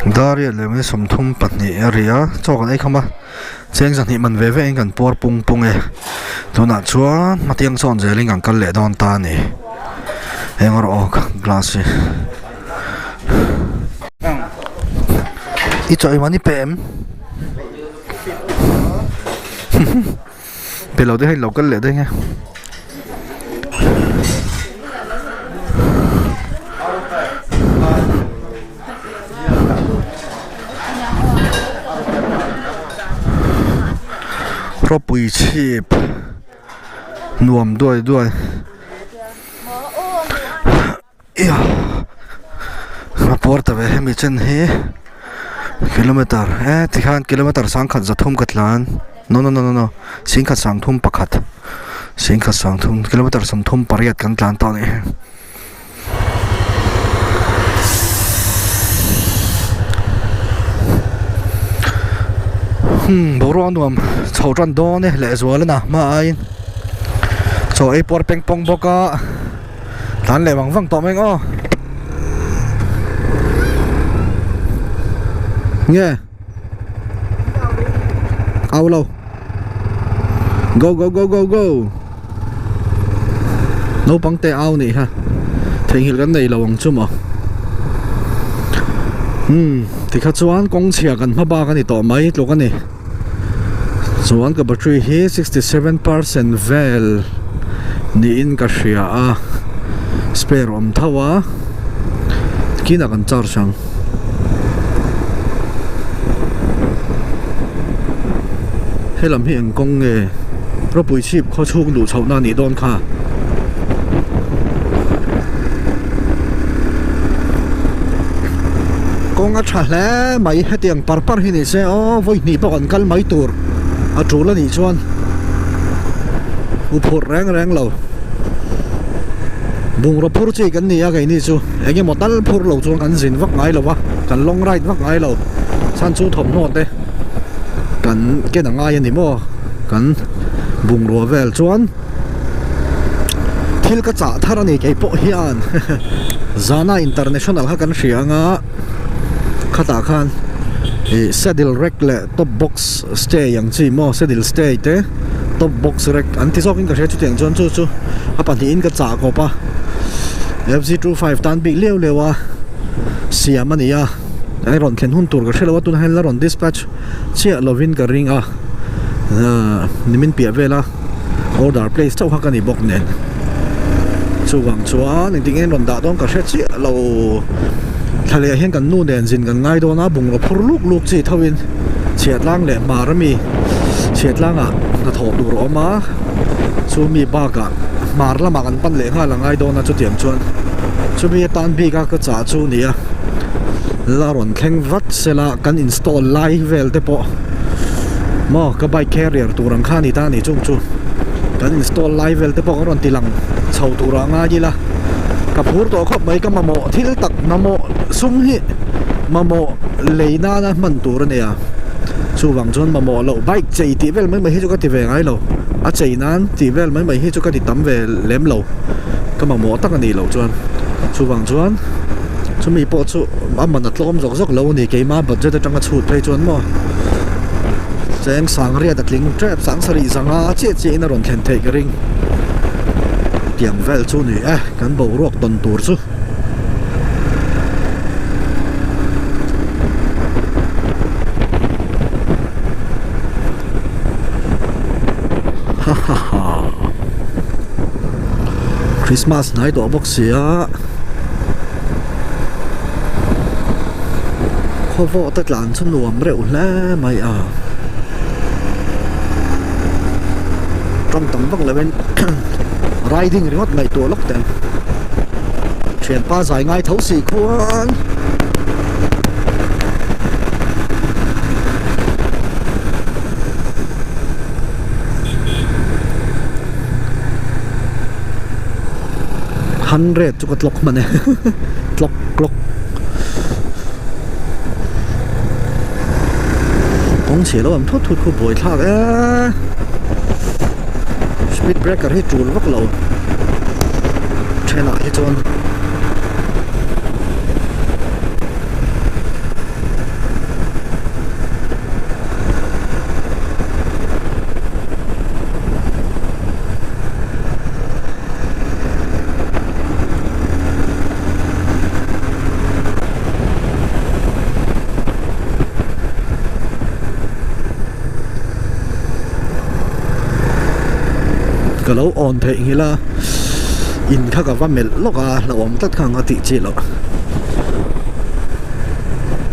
Daria lemme som thum patni area chokan ai khama cheng san hi man ve ve kan por pung pung e tuna chuan matiang chon jeling ang kal le don ta ni engor ok glass i choi mani pem pelo de hai local le de nghe Propui chip nuam đuôi ia mà porta về mi chân he kilometer thì han kilometer sang khát za thum kat lan no sing khát sang thum pakhat sing khát sang thum kilometer sam thum pariat kan tlan ta ni boro nuam chau tran do ne le zual na ma ai cho ai por peng pong boka tan le wang to meng o nghe ao lâu go nấu băng tê ao này ha thành hiện cái này là wang chum à thì khát chuan công chia gần mà ba cái này to mấy lúc cái này chuan cái battery hi 67% vel ni in ka shia a spare om thawa kina kan char sang helam hi ang kong nge propui chip kho chung lu chau na ni don kha kong a tha hle mai hetiang par hi ni se o voi ni pa kan kal mai tur a tru la ni chuan u phur rang lo bung ro phur chi kan ni a kai ni chu enge motal phur lo chuan kan zin vak ngai lo wa kan long ride vak ngai lo san chu thom no te kan ke na ngai ani mo kan bung ro vel chuan thil ka cha thar ani ke po hian Zana International ha kan hrianga khata khan saddle rack le top box stay yang chi mo saddle stay te top box rack anti soking ka chu teng chon chu apan hi in ka cha ko pa FZ25 tan bi lewa siam ania ai ron khen hun tur ka thela tun han la ron dispatch chia lovin ka ring a nimin pia vela order place chau ha ka ni bok nen chuwang chuan ning ting en ron da dong ka hre chi lo thale hian kan nu den jin kan ngai do na bung ro phur luk chi thawin chiat lang le marami chiat langa na tho tur oma chu mi ba ka mar lama kan pan le nga la ngai do na chu tiang chuan chu mi tan bi ka cha chu nia la ron thleng vat sela kan install live vel te po mo ka bike carrier turang khani ta ni chung chu kan install live vel te po ron tilang chau turanga ji la ka phur to khop mai ka mamo thil tak namo sum hi mamo leina na man tur ne ya chu wang chon mamo lo bike chei ti vel mai hi chu ka ti ve ngai lo a chei nan ti vel mai hi chu ka ti tam ve lem lo ka mamo tak ani lo chuan chu wang chuan chu mi po chu amman atlom zok lo ni ke ma budget atanga chhut phei chuan mo cheng sang ria da tling trap sang sari zanga che na ron thlen thei ka ring tiang vel chu ni kan bo rok ton tur chu Christmas nai do box ya kho vo ta tlan chu nuam reu hle mai a trong tầm vak le ben riding ringot ngai to lok ten chen pa zai ngai thau si khuan hundred chu kat lok mane clock kong che lo am thut khu boi thak speed breaker hi chul vak lo thena hi chon kalau on the ngila in kha ka va mel loka la om tat khang ati chi lo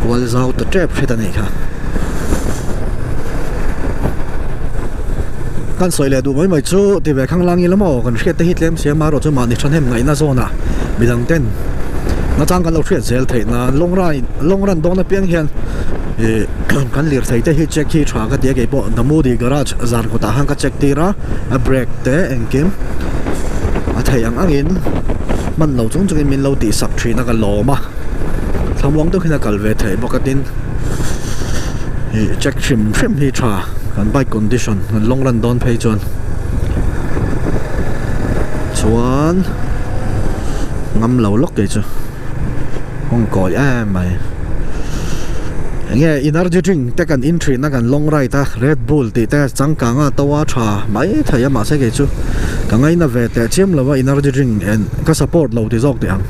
wal zau to trap pheta nei kha kan soile du mai chu ti ve khang lang ilamo kan hriat te hitlem sia ma ro chu ma ni than hem ngai na zona midang ten na chang kan lo hriat zel thei na long ran dong na piang hian kan lir thei te hi check hi tha ka dia ke po na modi garage zar ko ta hang ka check tira a brake te engkim a thei angin man lo chung chung min lo ti sak thri na ka lo ma thamwang to khina kal ve thei bokatin check trim hi tha kan bike condition long run don phei chuan ngam lo lok ke chu hong koi mai nghe energy drink te kan entry na kan long ride ta Red Bull ti te changka nga tawa tha mai thaya ma se ke chu ka ngai na ve te chem lawa energy drink and ka support lo ti jok ti ang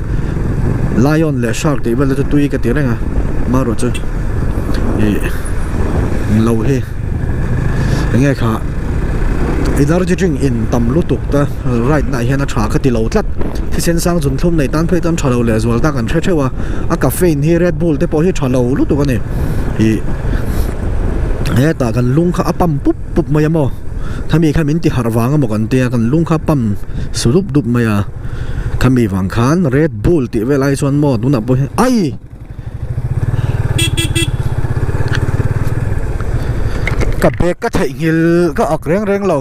lion le shark ti bel tu tui ka ti renga ma ro chu lo he nghe kha energy drink in tam lu tuk ta right na hian a tha ka ti lo tlat thi sen sang jun thlum nei tan phei tan thalo le zwal ta kan the thewa a caffeine hi Red Bull te po hi thalo lu tu ka ni hi he ta kan lung kha apam pup mai mo thami kha min ti harwanga mo kan te kan lung kha pam sulup dup maya khami wang khan Red Bull ti velai chuan mo tu na po ai ka bek ka thei ngil ka ak reng lo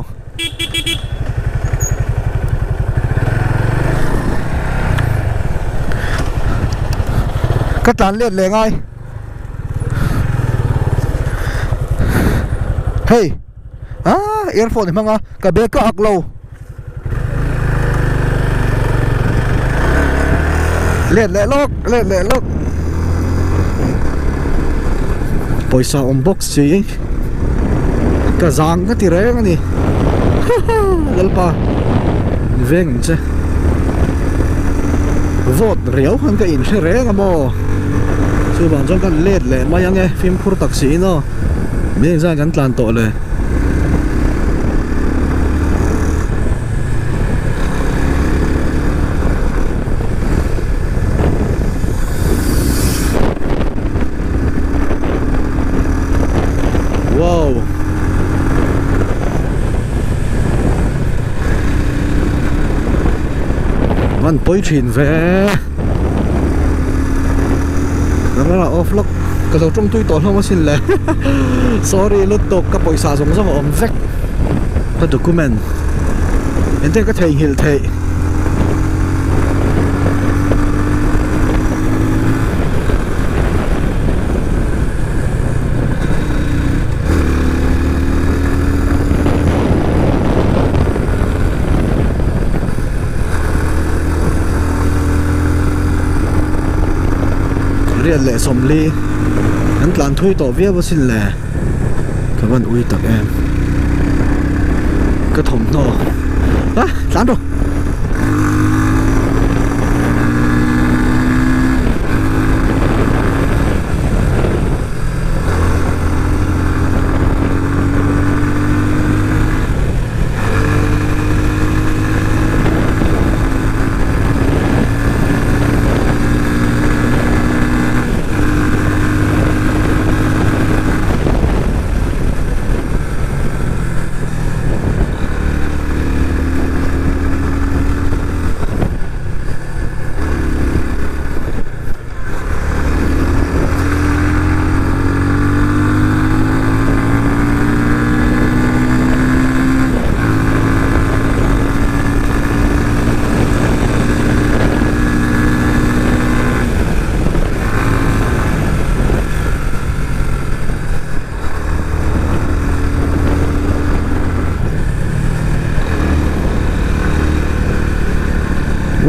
ka tan let le ngai hey earphone manga ka bek ka ak lo let le lok poisa on box chi ka zang ka ti reng ani lalpa veng che vot riau han ka in she reng amo chu bang jong kan let le mayang e film phur taxi no me za kan tlan to le wow man poi thin ve camera off lock ka lo trong tui to hloma sin le sorry lut tok ka poisa jong jong om vek ka document ente ka thei hil thei rian le somli an tlan thui to via bo sin le ka ban ui tak em ka thom no tlan ro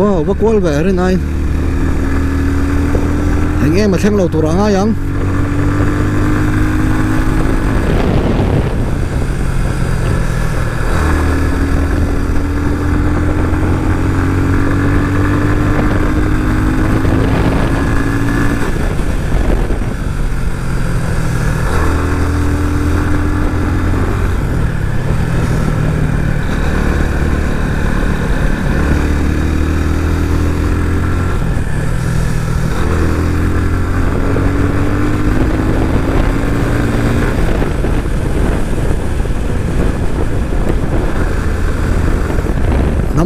wow bác qual về đây này anh em mà xem lầu tủ ai không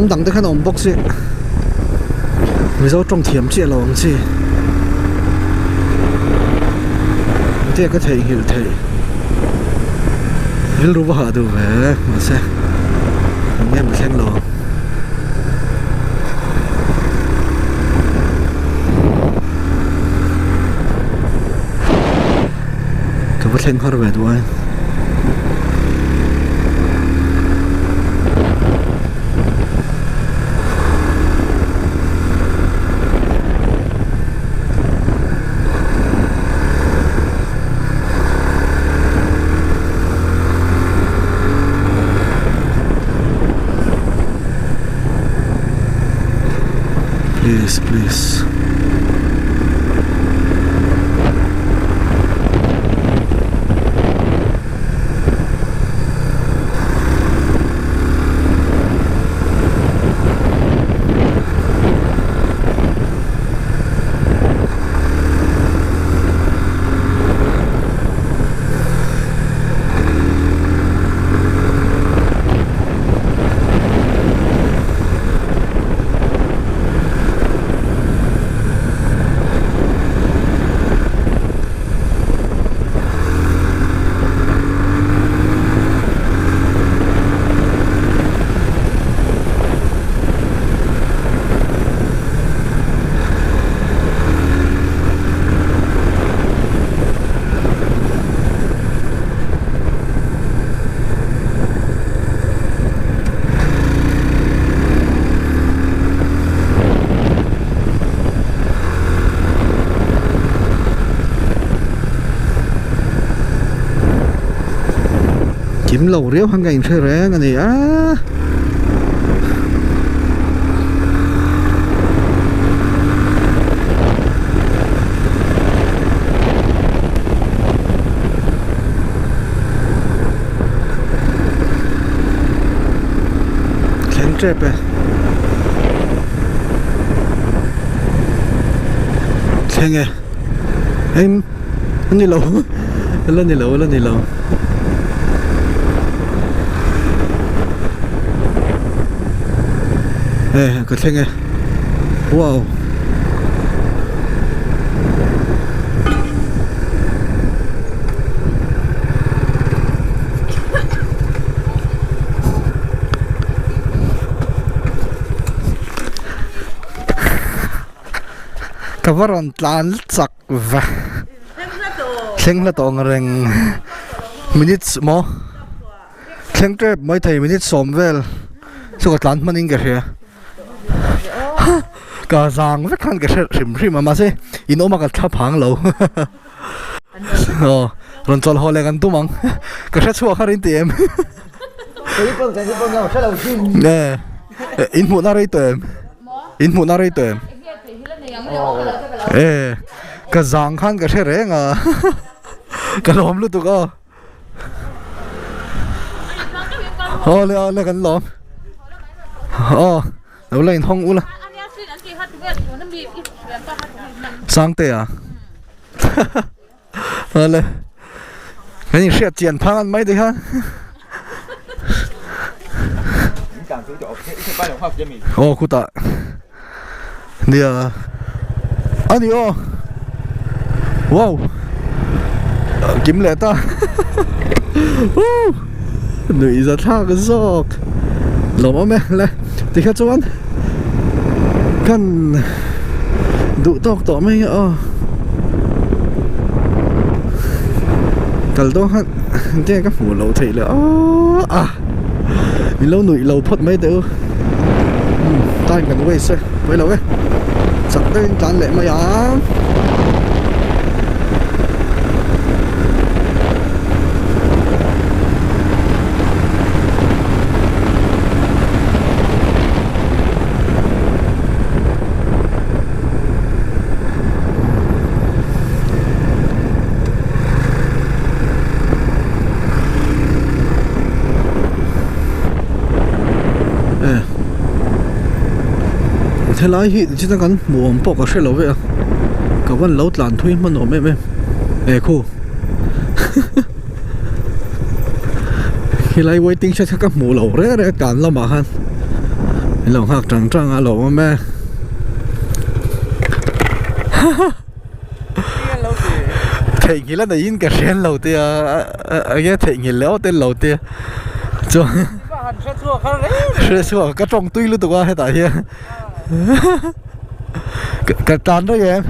dang dang te khan om box si mi zo trong thiam chi lo ang chi te ka thei hil thei hil ru ba du ve ma se nghe mà khen lo cái vật khen hoa về đuôi please, please. Kiếm lầu riếu hăng ngành chơi rẽ cái này á khen trẹp à khen nghe em lên đi lầu lên đi lầu lên đi lầu ê cái thing này wow Kavaron tlan chak va thing la tong reng minutes mo thing trip mai thai minutes somvel so tlan maning ge he cả giang rất khăn cái sim mà se ino mà cái tháp hàng lâu rồi cho họ lại gần tu măng cái sẽ chua khai tiền nè in một nari tiền cái giang khăn cái sẽ rẻ ngà cái lom luôn tụi co lại gần lom đâu lên hông u là sang tệ à? Vâng, cái gì sẽ chuyển thang ăn mấy đấy ha? Ồ, cụ tạ. Đi à? Anh đi ô. Wow. Kiếm lẹ ta. Nữ ra thang cái giọt. Lộn mẹ lẹ. Thì khá cho anh. Cần đủ tóc tỏ mấy cần đó hả thế các phủ lầu thị là mình lâu nụi lầu phật mấy tự tay cần quay xe quay lầu ấy sẵn tên chán lệ mày á thế lái hiện chỉ đang cần mua một bọc cái xe lẩu vậy à cảวันlẩu làn thui mà nổ mềm khu khi lái waiting xe các mua lẩu đấy cản lắm mà han lòng hạc trắng trắng à lộ mẹ thầy nghĩ là in cái sen lầu tia cái thầy nghĩ léo tên lầu tia cho sẽ xua cái trong tuy luôn tụi qua hay tại here cái trán đó em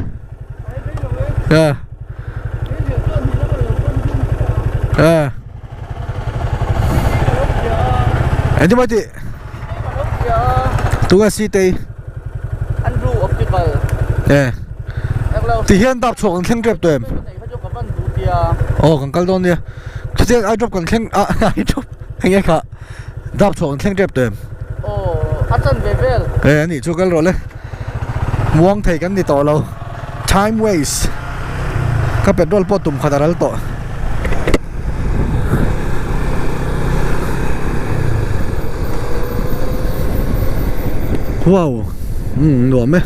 anh chứ mấy chị tụi cái city thì hiện đạp xuống khen kẹp tụi em càng don đi thì ai chụp càng khen ai chụp anh nghe cả đạp xuống khen kẹp tụi em anh đi chụp cái rồi đấy muang thầy cái đi to lâu time waste cái petrol pot tụm khát ra to wow đùa mẹ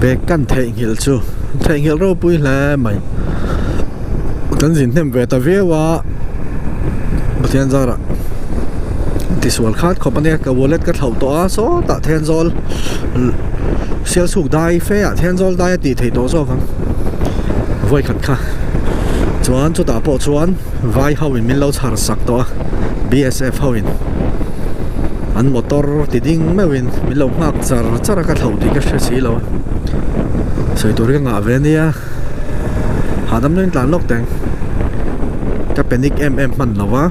bé căn thầy hiểu chưa thầy hiểu đâu bui là mày tận dính thêm về tao viết wa một thiên gia rồi thì số khác có bên đây cái wallet cái thầu to số tạ thiên zol sale sụt đai phê à thiên zol đai thì thầy to số không vui khẩn khả chuan chu ta po chuan vai hawin min lo chhar sak to BSF hawin an motor ti ding mewin min lo mak chara ka thau ti ka hre si lo soi tur nga venia hadam nen tlan lok teng ka panic man lawa